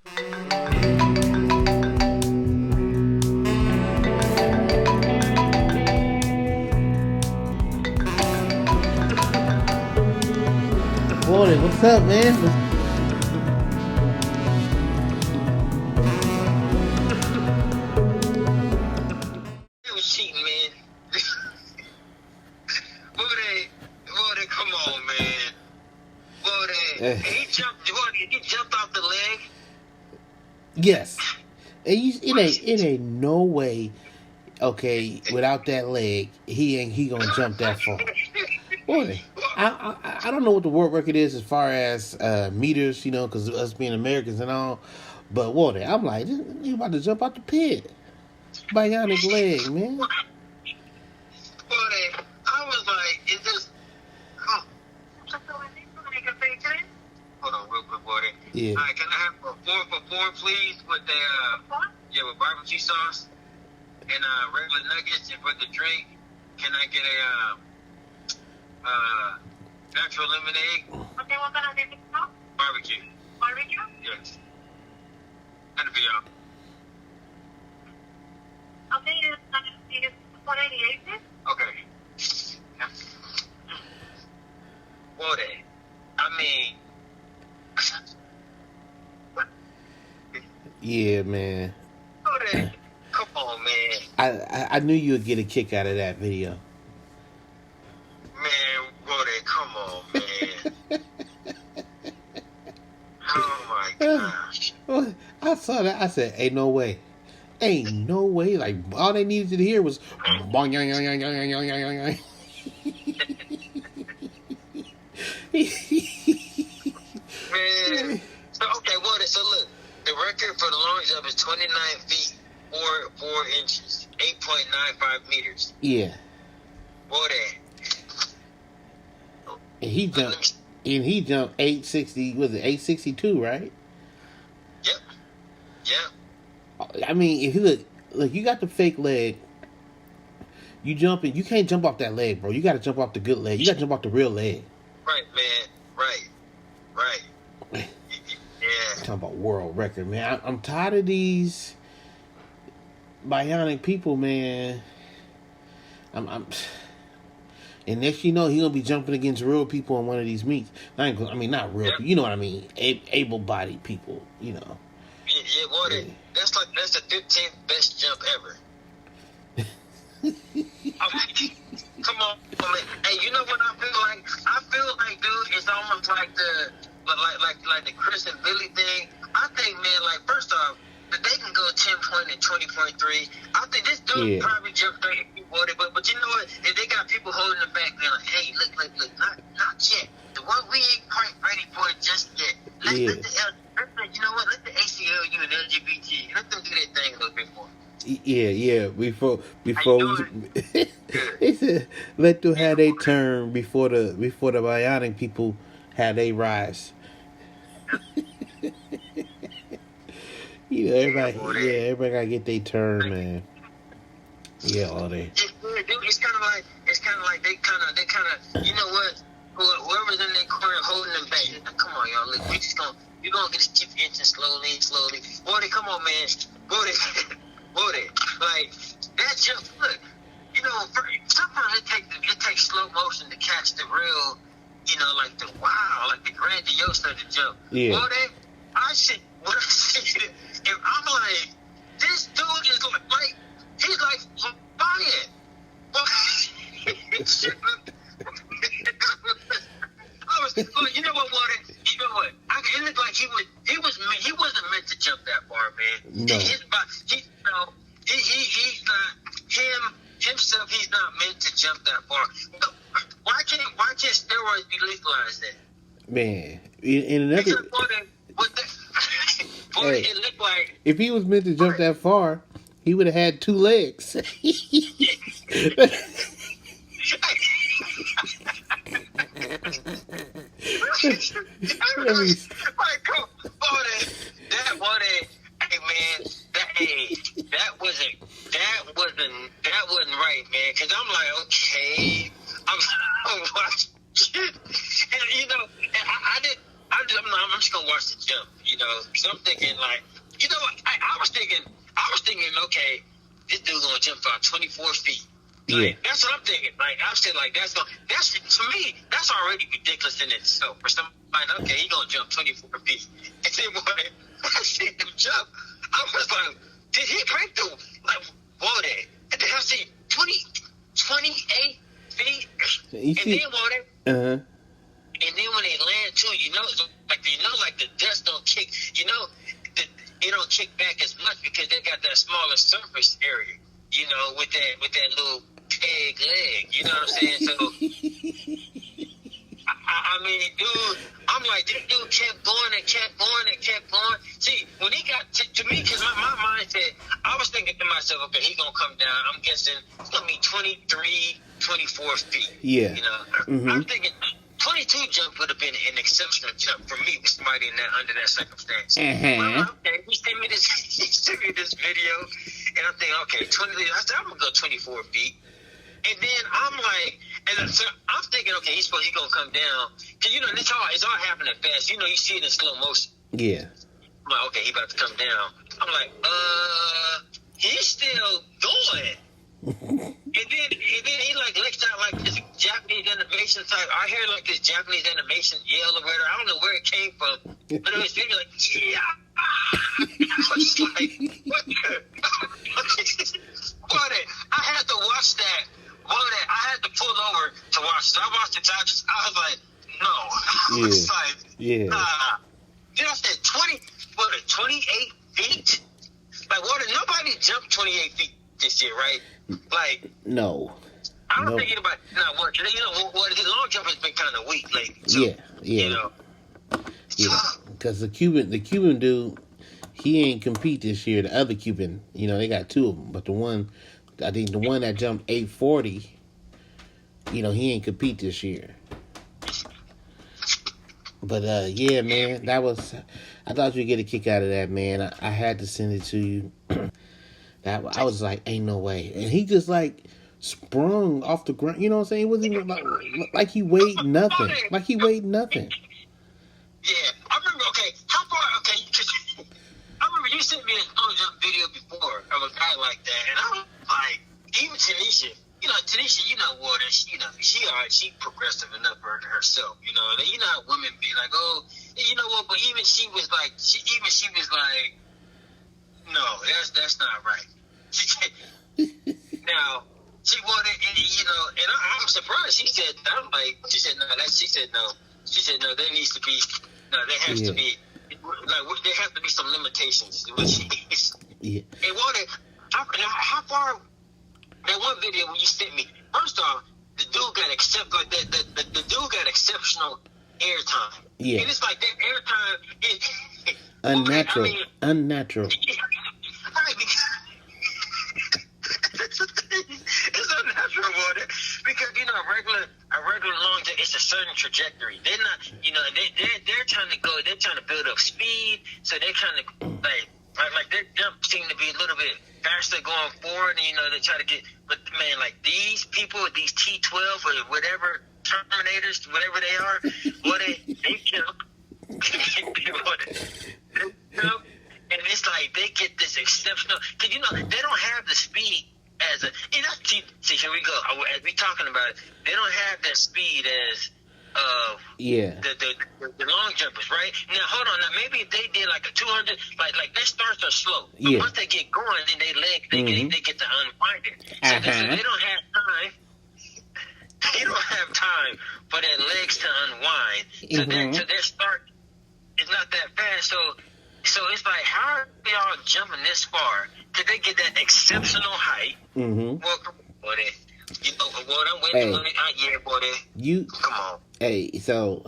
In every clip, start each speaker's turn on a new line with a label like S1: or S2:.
S1: Morning, what's up, man?
S2: He was cheating, man. Boy, come on, man. Boy, he jumped off the leg.
S1: Yes, it ain't no way. Okay, without that leg, he gonna jump that far. Boy, I don't know what the world record is as far as meters, because us being Americans and all. But water, I'm like, you about to jump out the pit. Bionic leg, man.
S2: Boy, I was like, it just. Oh. Hold on, real quick, boy.
S1: Yeah.
S2: All right, can I have a 4 for 4, please, with the with barbecue sauce and regular nuggets, and for the drink, can I get a natural lemonade?
S3: Okay, what kind of drink?
S2: Barbecue.
S3: Barbecue?
S2: Yes. That'll be all.
S3: Okay, it's 498.
S2: Okay. Boy, I mean.
S1: Yeah, man.
S2: Boy, come on, man.
S1: I knew you would get a kick out of that video.
S2: Man, boy, come on, man. Oh my gosh.
S1: I saw that. I said, "Ain't no way, ain't no way." Like all they needed to hear was, "Bong, yang, yang, yang, yang, yang, yang, yang."
S2: Man. So look, the record for the long jump is 29 feet, 4 inches, 8.95 meters.
S1: Yeah.
S2: Boy,
S1: And he jumped 860. Was it 862? Right?
S2: Yep.
S1: I mean, if you look, you got the fake leg. You jumping, you can't jump off that leg, bro. You got to jump off the good leg. You got to jump off the real leg.
S2: Right, man. Right. Yeah.
S1: Talking about world record, man. I'm tired of these bionic people, man. And next you know, he gonna be jumping against real people on one of these meets. Not real people. You know what I mean? Able-bodied people.
S2: Yeah, boy. Yeah. That's the 15th best jump ever. Come on, man. Hey, you know what I feel like? I feel like, dude, it's almost like the Chris and Billy thing. I think, man, like, first off, that they can go 10 point and 20.3. I think this dude probably jumped 30 feet water, but you know what? If they got people holding the back, they're like, hey, look, not yet. The one we ain't quite ready for it just yet. Let the ACLU and LGBT, let them do their thing a little bit more.
S1: Yeah. Before he said, let them have their turn before the bionic people have their rise. Everybody gotta get their turn, man. Yeah, all day.
S2: It's kind of like they kind of, you know what? Whoever's in their corner holding them back. Come on, y'all. Look, you're gonna get this keep inching slowly. Boy, come on, man. Boy, like that jump. Look, you know, sometimes it takes slow motion to catch the real, like the grandiose of the jump.
S1: Yeah.
S2: Boy, I see, if I'm like, this dude is like he's like flying. You know what, Warden? You know what? It looked like he wasn't meant to jump that far, man.
S1: No.
S2: He's not himself. He's not meant to jump that far. Why can't steroids be legalized then?
S1: Man, in another.
S2: Boy, it looked like
S1: if he was meant to jump that far, he would have had 2 legs.
S2: Let me. Hey man, that wasn't right, man. Cause I'm like, okay, I'm watching, and I'm just gonna watch the jump, cause I'm thinking like, you know what? I was thinking, okay, this dude gonna jump about 24 feet. Like, that's what I'm thinking. Like, I'm still like, that's to me, that's already ridiculous in itself. For somebody, okay, he gonna jump 24 feet. And then when I see him jump, I was like, did he break the, like, what? And then I see 28 feet. And then what? And then when they land too, like the dust don't kick, it don't kick back as much because they got that smaller surface area, with that little peg leg, you know what I'm saying? So, I mean, dude, I'm like, this dude kept going and kept going and kept going. See, when he got to me, because my mind said, I was thinking to myself, okay, he's going to come down. I'm guessing it's going to be 23, 24 feet.
S1: Yeah.
S2: I'm thinking 22 jump would have been an exceptional jump for me with somebody under that circumstance. Well, okay, he sent me this video, and I'm thinking, okay, 20. I said, I'm gonna go 24 feet, and then I'm like, so I'm thinking, okay, he's gonna come down, cause it's all happening fast. You see it in slow motion.
S1: Yeah.
S2: I'm like, okay, he about to come down. I'm like, he's still going. And then he like lets out like this Japanese animation type. I hear like this Japanese animation yell or whatever. I don't know where it came from, but it was really like, yeah. I was like, what the? What? I had to watch that. I had to pull over to watch it. I watched it. I was like, no. I was like, nah. Then I said 28 feet? Like, nobody jumped 28 feet this year, right? Like,
S1: no.
S2: I don't think anybody. No, the long jump has been kind of weak lately. So,
S1: Yeah. Because the Cuban dude, he ain't compete this year. The other Cuban, they got two of them, but the one that jumped 840, he ain't compete this year. But yeah, man, I thought you'd get a kick out of that, man. I had to send it to you. I was like, ain't no way. And he just like sprung off the ground. You know what I'm saying? It wasn't even like he weighed nothing. Like he weighed nothing.
S2: Yeah, I remember. Okay, how far? Okay, I remember you sent me a jump video before of a guy like that, and I was like, even Tanisha, Water, she progressive enough for herself, and you know how women be like, oh, you know what? But even she was like, no, that's not right. Now she wanted, and I'm surprised. She said no. There needs to be, there has to be, like, there have to be some limitations.
S1: Yeah.
S2: And wanted, how far? That one video when you sent me. First off, the dude got the dude got exceptional airtime.
S1: Yeah.
S2: And it's like that airtime is
S1: unnatural. Unnatural.
S2: Right, it's unnatural water because a regular long jump, it's a certain trajectory. They're not, they're trying to go. They're trying to build up speed, so they're kind of like their jumps seem to be a little bit faster going forward, and they try to get. But man, like these people, these T12 or whatever Terminators, whatever they are, they jump. They jump. And it's like they get this exceptional, because they don't have the speed as a. See, here we go. As we talking about it, they don't have that speed as the long jumpers, right? Now hold on. Now maybe if they did like a 200, like their starts are slow. But once they get going, then they get to unwind it. So they don't have time. They don't have time for their legs to unwind. So their start is not that fast. So it's like, how are y'all jumping this far? Did they get that exceptional height? Mm-hmm. Well, come on, boy. I'm waiting on it. Yeah, boy. Come on.
S1: Hey, so,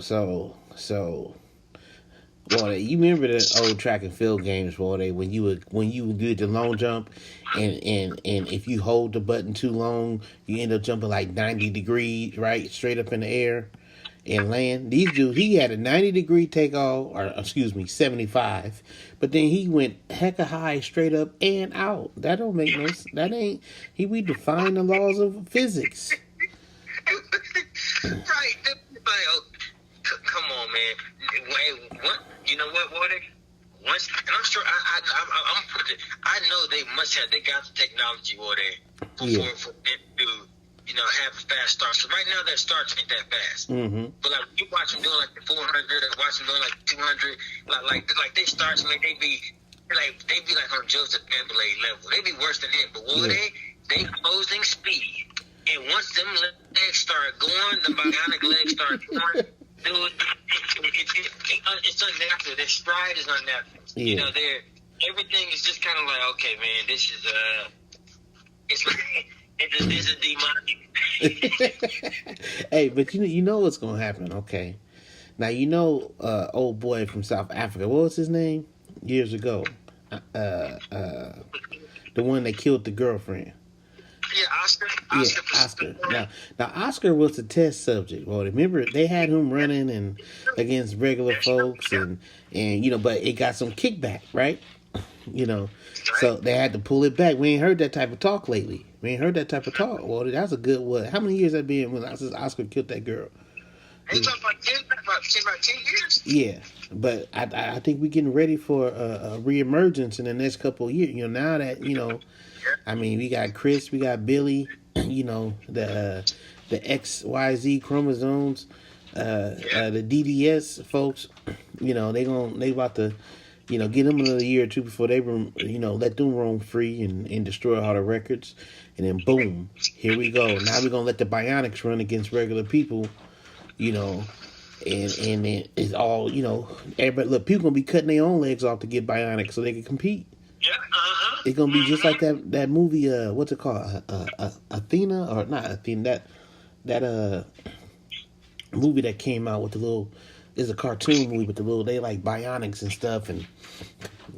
S1: boy, you remember the old track and field games, boy? When you did the long jump, and if you hold the button too long, you end up jumping like 90 degrees, right, straight up in the air. And land. These dudes, he had a 90-degree takeoff, or 75, but then he went hecka high straight up and out. That don't make no sense. That ain't, we define the laws of physics.
S2: Right. Come on, man. Wait, what? You know what, Water? once, and I'm sure I know they got the technology over there for them to, have a fast start. So right now their starts ain't that fast.
S1: Mm-hmm.
S2: But like you watch them doing like the 400, or watch them doing like 200, like they starts like they be like on Joseph Amblay level. They be worse than him. But they closing speed. And once them legs start going, the bionic legs start going, dude, it's unnatural. Their stride is unnatural.
S1: Yeah.
S2: Everything is just kind of like, okay, man, this is it's a demonic.
S1: Hey, but you know what's gonna happen, okay? Now old boy from South Africa. What was his name? Years ago, the one that killed the girlfriend.
S2: Yeah, Oscar.
S1: Oscar. Now Oscar was the test subject. Well, remember they had him running and against regular folks, and but it got some kickback, right? So they had to pull it back. We ain't heard that type of talk lately. Well, that's a good what? How many years that been when Oscar killed that girl?
S2: They talking about 10 years.
S1: Yeah, but I think we're getting ready for a reemergence in the next couple of years. Now that I mean, we got Chris, we got Billy, the XYZ chromosomes, the DDS folks. They about to, get them another year or two before they, let them roam free and destroy all the records, and then boom, here we go. Now we're gonna let the Bionics run against regular people, and it's all, everybody. Look, people gonna be cutting their own legs off to get Bionic so they can compete.
S2: Yeah,
S1: It's gonna be just like that movie. What's it called? Athena, or not Athena? That movie that came out with the little. It's a cartoon movie with the little. They like bionics and stuff and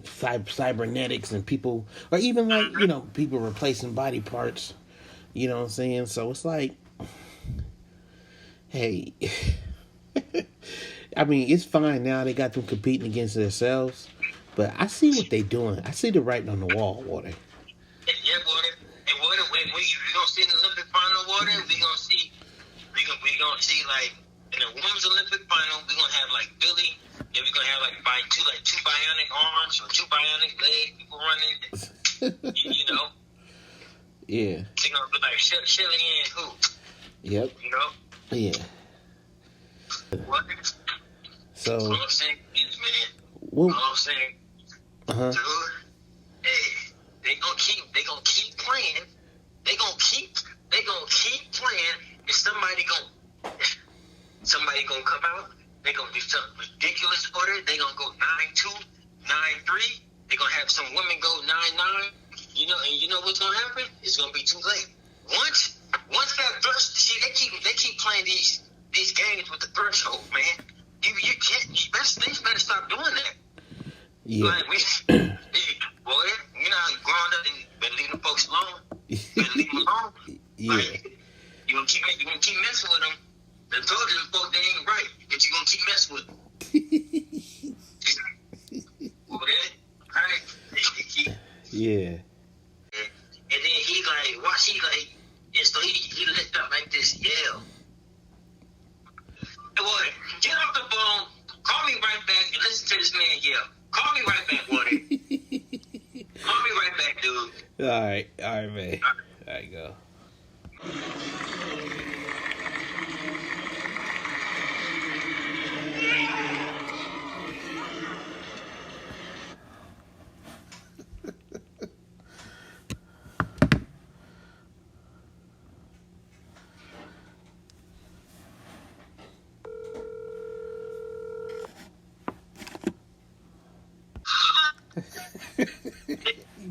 S1: cybernetics and people, or even like people replacing body parts. You know what I'm saying? So it's like, hey, I mean, it's fine now. They got them competing against themselves. But I see what they doing. I see the writing on the wall, Water.
S2: Yeah, Water. And Water, we're gonna see in the Olympic final, Water. We're gonna see like in the women's Olympic final, we're gonna have like Billy. Then we're gonna have like two bionic arms or two bionic legs. People running.
S1: Yeah.
S2: They're gonna be like Shelly and who?
S1: Yep. Yeah.
S2: What?
S1: So.
S2: All I'm saying is, man.
S1: Well,
S2: All I'm saying.
S1: Uh-huh.
S2: Dude, hey, they gonna keep playing. They gonna keep playing. And somebody gonna come out. They gonna do something ridiculous for it. They gonna go 9-2, 9-3. They gonna have some women go 9-9. And you know what's gonna happen? It's gonna be too late. Once that first, see, they keep playing these games with the threshold, man. You better stop doing that.
S1: Yeah.
S2: Like boy, growing up and been leaving folks alone.
S1: Yeah.
S2: Like, you gonna keep messing with them. They told you them folks they ain't right, but you gonna keep messing with them. Okay? Alright.
S1: Yeah.
S2: And then he like, and so he lift up like this, yell. Hey, boy, get off the phone, call me right back, and listen to this man yell. Call me right back, buddy. Call me right back, dude.
S1: All right, man. All right, go.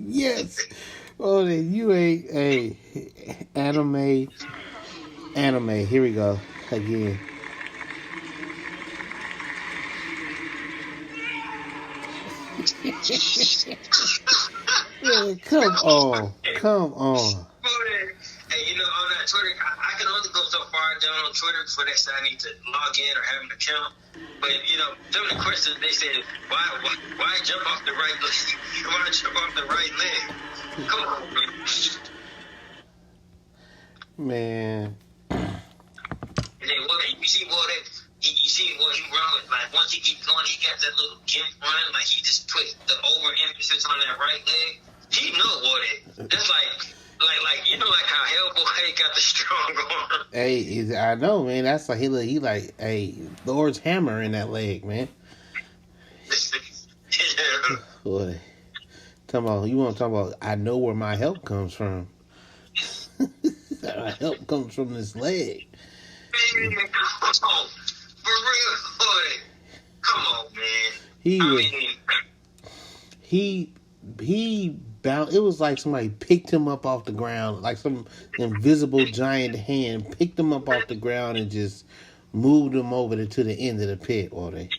S1: Yes. Oh, you ain't a anime. Here we go again. Yeah, come on.
S2: Hey, on that Twitter, I can only go so far down on Twitter before they say I need to log in or have an account. But some of the questions they said, why jump off the right leg? Why jump off the right leg? Come on,
S1: man.
S2: And then you see, you see what he run with. Like once he keeps going, he got that little gimp run. Like he just put the overemphasis on that right leg. He know what it. That's like you know, like how Hellboy got the strong arm.
S1: Hey, I know, man. That's like he like hey, Lord's hammer in that leg, man.
S2: Yeah.
S1: Boy, you want to talk about? I know where my help comes from. My help comes from this leg.
S2: Man, come on, for real, boy. Come on, man.
S1: He bound. It was like somebody picked him up off the ground, like some invisible giant hand picked him up off the ground and just moved him over to the end of the pit. Or they.